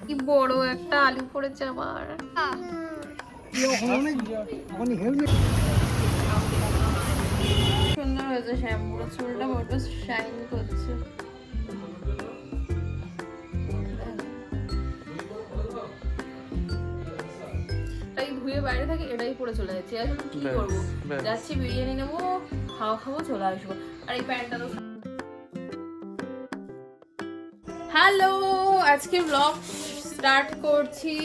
কি বড় একটা আলু পড়েছে আমার। সুন্দর হয়েছে শ্যাম্পুর চুলটা বড় শাইন করছে। ধুয়ে বাইরে থাকে এটাই পরে চলে যাচ্ছি। এখন কি করবো, যাচ্ছি বিরিয়ানি নেবো, খাওয়া খাবো, চলে আসবো। আর এই প্যান্টটা তো হ্যালো, আজকে ব্লগ স্টার্ট করছি।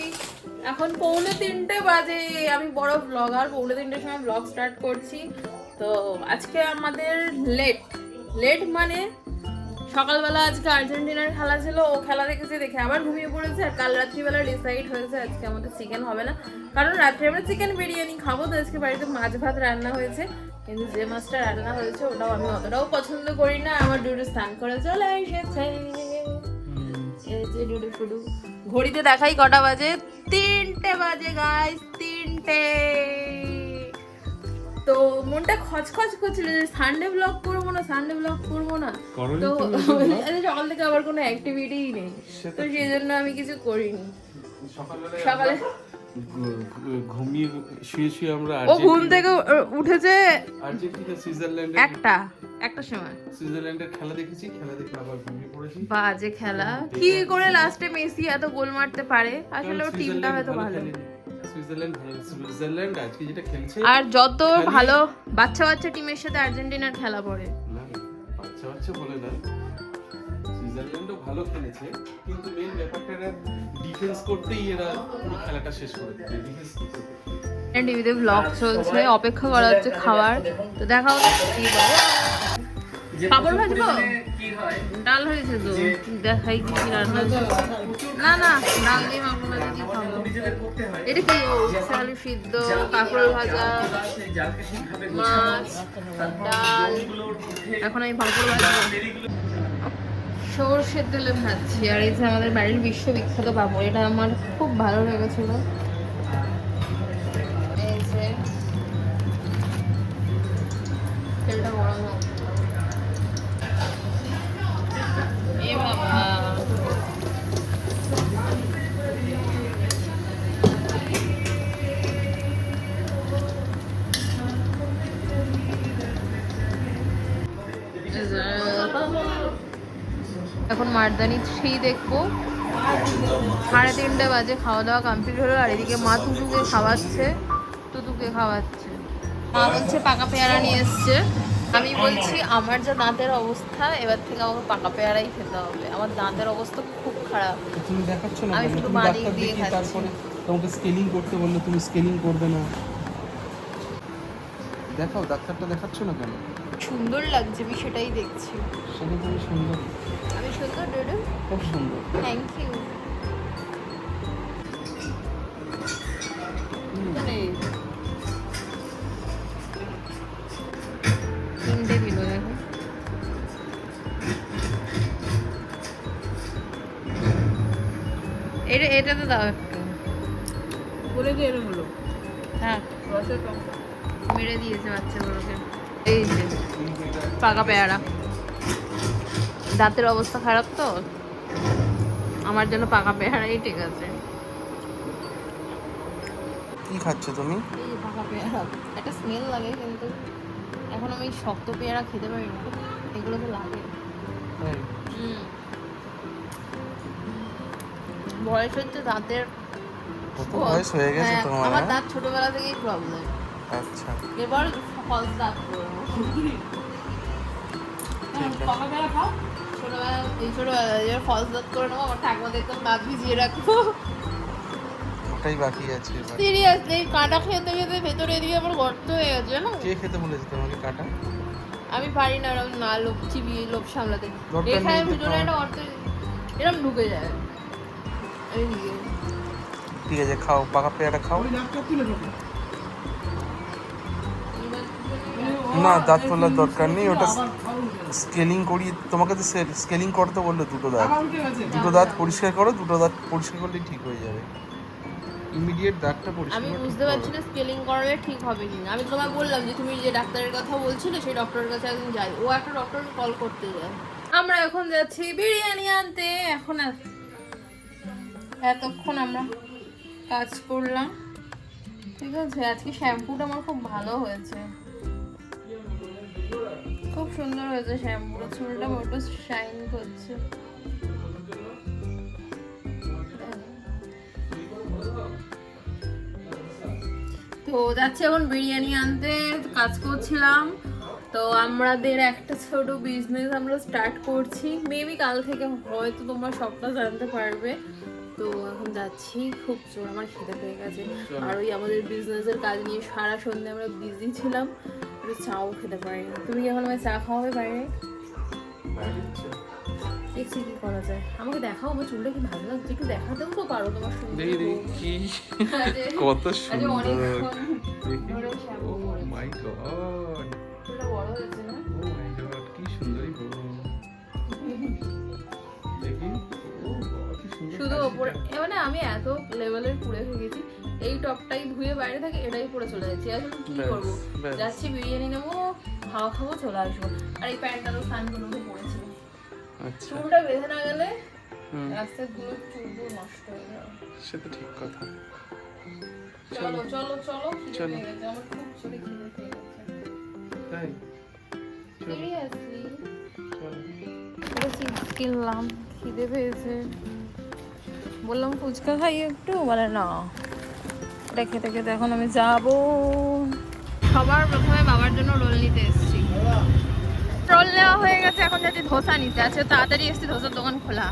এখন 2:45 বাজে। আমি বড় ব্লগার, 2:45 সময় ব্লগ স্টার্ট করছি। তো আজকে আমাদের লেট মানে সকালবেলা আজকে আর্জেন্টিনার খেলা ছিল, ও খেলা দেখে আবার ঘুমিয়ে পড়েছে। আর কাল রাত্রিবেলা ডিসাইড হয়েছে আজকে আমাদের চিকেন হবে না, কারণ রাত্রে আমরা চিকেন বিরিয়ানি খাবো। তো আজকে বাড়িতে মাছ ভাত রান্না হয়েছে, কিন্তু যে মাছটা রান্না হয়েছে ওটাও আমি অতটাও পছন্দ করি না। আমার ডুডু স্নান করে চলে এসেছে। ঘড়িতে দেখাই কটা বাজে, 3টে বাজে গাইস, 3টে। তো মনটা খচখচ করছিল যে সানডে ব্লগ করবো না। তো সকাল থেকে আবার কোনো অ্যাক্টিভিটিই নেই, তো সেই জন্য আমি কিছু করিনি। সকালে ঘুমিয়ে শুয়ে আমরা ও ঘুম থেকে উঠেছে আর্জেন্টিনা সুইজারল্যান্ডের একটা সময় সুইজারল্যান্ডের খেলা দেখেছি, খেলা দেখে আবার ঘুমিয়ে পড়েছি। বাজে খেলা, কি করে লাস্টে মেসি এত গোল মারতে পারে? আসলে ওর টিমটা হয়তো ভালো। সুইজারল্যান্ড আজকে যেটা খেলছে, আর যত ভালো বাচ্চা টিমের সাথে আর্জেন্টিনার খেলা পড়ে, বাচ্চা বলে না, সুইজারল্যান্ডও ভালো খেলেছে, কিন্তু মেইন ব্যাপারটা এরা ডিফেন্স করতেই এরা পুরো খেলাটা শেষ করে দিয়েছে। ডিফেন্স করতে টিভিতে ব্লগ চলছে, অপেক্ষা করা হচ্ছে খাবার। তো দেখা হবে কি বলে। পাপড় ভাজবো, ডাল হয়েছে তো দেখাই কি রান্না হয়েছে। না ডাল দিয়ে পাপড় ভাজা দিয়ে খাবো। এটা কি আলু সিদ্ধ, কাঁকরোল ভাজা, মাছ, ডাল। এখন আমি পাপড় ভাজবো, সর্ষের তেলে ভাজছি। আর এই যে আমাদের বাড়ির বিশ্ববিখ্যাত পাপড়, এটা আমার খুব ভালো লেগেছিল। এই যে তেলটা গরম হোক। এ বাবা, এখন মারদানি 3 দেখবো। 3:30 বাজে, খাওয়া দাওয়া কমপ্লিট হলো। আর এদিকে মা টুটুকে খাওয়াচ্ছে। মা বলছে পাকা পেয়ারা নিয়ে এসছে। আমি বলছি আমার যা দাঁতের অবস্থা, এবার থেকে আমাকে পাকা পেয়ারাই খেতে হবে। আমার দাঁতের অবস্থা খুব খারাপ। তুমি দেখাচ্ছ না, আমি শুধু বাড়ি দিয়ে খাচ্ছি। তারপরে তোমাকে স্কেলিং করতে বললে তুমি স্কেলিং করবে না। দেখাও, ডাক্তারটা দেখাচ্ছ না কেন? সুন্দর লাগছে, আমি সেটাই দেখছি। সেটা তুমি সুন্দর, আমি সুন্দর ডুডু, খুব সুন্দর। Thank you. তিনটে দিল দেখো। এটাতে দাও একটু বলে দিয়ে এরকম হলো। হ্যাঁ, মেরে দিয়েছে বাচ্চাগুলোকে। এই যে পাকা পেয়ারা, দাঁতের অবস্থা খারাপ তো আমার জন্য পাকা পেয়ারাই ঠিক আছে। কি খাচ্ছ তুমি? এই যে পাকা পেয়ারা, একটা স্মেল লাগে, কিন্তু এখন আমি শক্ত পেয়ারা খেতে পারি না, এগুলো তো লাগে। বয়স হচ্ছে, দাঁতের বয়স হয়ে গেছে তোমার? আমার দাঁত ছোটবেলা থেকেই প্রবলেম। আচ্ছা, এবার ফলস দাঁত করবো। পাকা পেয়ারা খাও, ছোটবেলায় ফলস দাঁত করে নেবো। আমার ঠাকুমা দেখতাম দাঁত ভিজিয়ে রাখবো। ওটাই বাকি আছে এবার। সিরিয়াসলি কাঁটা খেতে খেতে ভেতরে এদিকে আবার গর্ত হয়ে গেছে জানো। কে খেতে বলেছে তোমাকে কাঁটা? আমি পারি না এরকম, না লোভ চিবিয়ে লোভ সামলাতে। দরকার নেই এখানে তো ভিতরে একটা গর্ত এরকম ঢুকে যায়। ঠিক আছে, খাও, পাকা পেয়ারা খাও। না, দাঁত তোলার দরকার নেই, ওটা স্কেলিং করিয়ে তোমাকে তো স্কেলিং করতে বললো। দুটো দাঁত পরিষ্কার করো, দুটো দাঁত পরিষ্কার করলেই ঠিক হয়ে যাবে। ইমিডিয়েট দাঁতটা পরিষ্কার। আমি বুঝতে পারছি না স্কেলিং করালে ঠিক হবে কিনা। আমি তোমায় বললাম যে তুমি যে ডাক্তারের কথা বলছিলে সেই ডক্টরের কাছে একদিন যাই। ও একটা ডক্টরকে কল করতে যায়। আমরা এখন যাচ্ছি বিরিয়ানি আনতে। এখন এতক্ষণ আমরা কাজ করলাম, ঠিক আছে। আজকে শ্যাম্পুটা আমার খুব ভালো হয়েছে, খুব সুন্দর হয়েছে শ্যাম্পুটা, চুলটা বড্ড শাইন করছে। তো যাচ্ছি এখন বিরিয়ানি আনতে, কাজ করছিলাম। তো আমাদের একটা ছোট বিজনেস আমরা স্টার্ট করছি, মেবি কাল থেকে হয়তো তোমরা সবটা জানতে পারবে। তো এখন যাচ্ছি, খুব জোর আমার খিদে পেয়ে গেছে। আর ওই আমাদের বিজনেসের কাজ নিয়ে সারা সন্ধ্যে আমরা বিজি ছিলাম, একটু চাও খেতে পারিনি। তুমি কি এখন আমায় চা খাওয়াবে বাইরে? দেখছি কি করা যায়, আমাকে দেখাও আমার চুলটা কি ভালো লাগছে, একটু দেখাতেও তো পারো তোমার সুন্দর। কত সুন্দর, ও মাই গড, চুলটা বড় হয়েছে না? ও মাই গড, কি সুন্দরই বলো। দেখি, ও বাবা কি সুন্দর। শুধু ওপরে মানে আমি এত লেভেলের পুড়ে হয়ে গেছি, এই টপটাই ধুয়ে বাইরে থাকে, এটাই পরে চলে যাচ্ছি। এখন কি করবো, যাচ্ছি বিরিয়ানি নেবো, খাওয়া খাবো, চলে আসবো। আর এই প্যান্টটা তো স্নান করে উঠে পড়েছিল, আচ্ছা, চুলটা বেঁধে না গেলে রাস্তায় ধুলো চুলগুলো নষ্ট হয়ে যাবে। সে তো ঠিক কথা। চলো চলো চলো, খিদে পেয়ে গেছে আমার, খুব জোরে খিদে পেয়ে গেছে। তাই সিরিয়াসলি চলো। পুরো চিপস কিনলাম, খিদে পেয়েছে। বললাম ফুচকা খাই একটু, বলে না। এটা খেতে খেতে এখন আমি যাবো। সবার প্রথমে বাবার জন্য রোল নিতে এসেছি, রোল নেওয়া হয়ে গেছে, এখন যাচ্ছি ধোসা নিতে। আছে তাড়াতাড়ি এসেছি, ধোসার দোকান খোলা।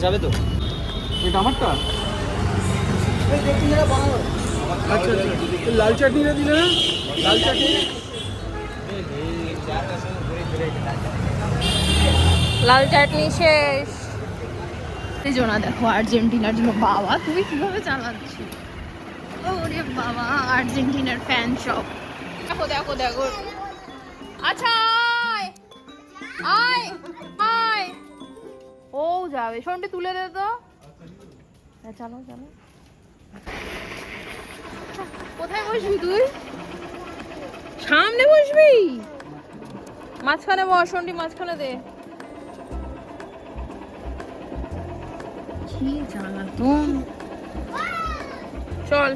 যাবে তো এটা আমারটা। আচ্ছা আচ্ছা, লাল চাটনিটা দিলে না, লাল চাটনি। লাল চাটনি শেষ। এই জোনা দেখো আর্জেন্টিনার জন্য, বাবা তুমি কিভাবে চালাচ্ছ, ওরে বাবা আর্জেন্টিনার ফ্যান সব। দেখো দেখো দেখো, আচ্ছা আয় আয় আয়, ও যাবে, শোনটি তুলে দে তো। হ্যাঁ চলো চলো, কোথায় বসবি তুই? সামনে বসবি, মাঝখানে বস, শোনটি মাঝখানে দে। কি জ্বালাতন, চল।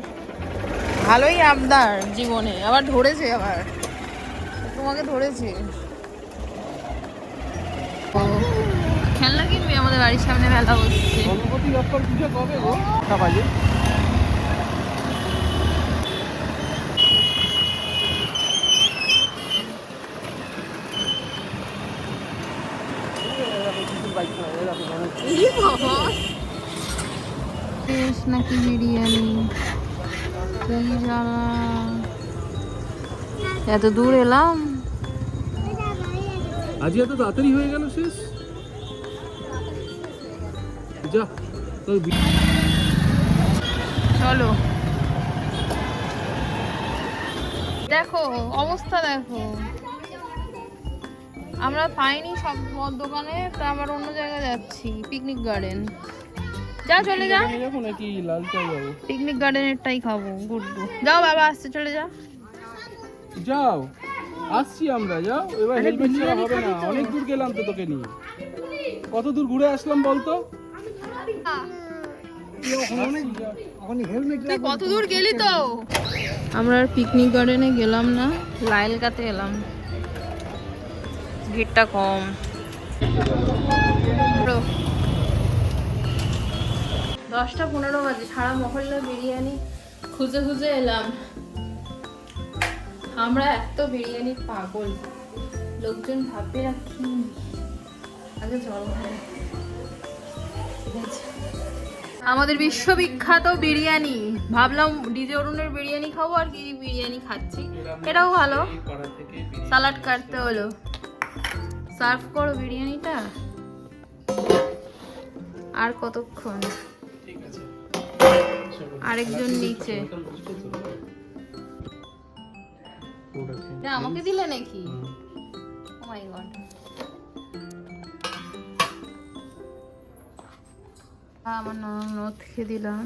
ভালোই আবদার জীবনে, আবার ধরেছে, আবার তোমাকে ধরেছে। খেলনা কিনবি? আমাদের বাড়ির সামনে মেলা বসছে। গণপতি বাপ্পার পুজো কবে গো? তা বাজে নাকি বিরিয়ানি, কি জ্বালা, এত দূর এলাম। আজ এত তাড়াতাড়ি হয়ে গেল শেষ। যা তোর চলো, দেখো অবস্থা দেখো, আমরা পাইনি সব দোকানে, তা আবার অন্য জায়গায় যাচ্ছি, পিকনিক গার্ডেন। যা চলে যা, যাবো নাকি লাল চা যাবো? পিকনিক গার্ডেনেরটাই খাবো, গুড্ডু। যাও বাবা আসছে, চলে যা। যাও, আসছি আমরা, যাও। এবার হেলমেট ছাড়া হবে না, অনেক দূর গেলাম তো তোকে নিয়ে। কত দূর ঘুরে আসলাম বলতো? তুই কত দূর গেলি তো? আমরা আর পিকনিক গার্ডেনে গেলাম না, লাইলকাতে এলাম, ভিড়টা কম। 10:15 বাজে, সারা মহল্লা বিরিয়ানি খুঁজে খুঁজে এলাম। আমরা এত বিরিয়ানি পাগল, লোকজন ভাববে রাখি। আগে জল খাই, ঠিক আছে। আমাদের বিশ্ববিখ্যাত বিরিয়ানি, ভাবলাম ডিজে অরুণের বিরিয়ানি খাবো, আর কি বিরিয়ানি খাচ্ছি, এটাও ভালো। সালাড কাটতে হলো, সার্ভ করো বিরিয়ানিটা। আর কতক্ষণ, আরেকজন নিচে। আমাকে দিলে নাকি? ও মাই গড, আমার নথ খেয়ে দিলাম,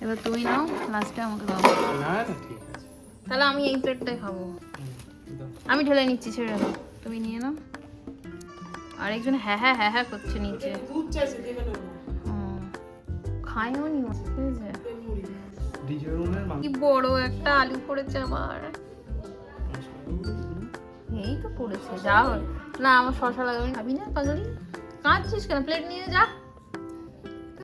এবার তুমি নাও, লাস্টে আমাকে দাও। না না ঠিক আছে। তাহলে আমি এই প্লেটটাই খাবো। আমি ঢেলে নিচ্ছি, ছেড়ে দাও, তুমি নিয়ে নাও। আরেকজন হ্যাঁ হ্যাঁ হ্যাঁ হ্যাঁ করছে নিচে। খাইও নি, কি বড় একটা আলু পড়েছে আবার। এই তো পড়েছে, যা না আমার শশা লাগাবি, খাবি না পাগলি? কাঁদছিস কেন? প্লেট নিয়ে যা।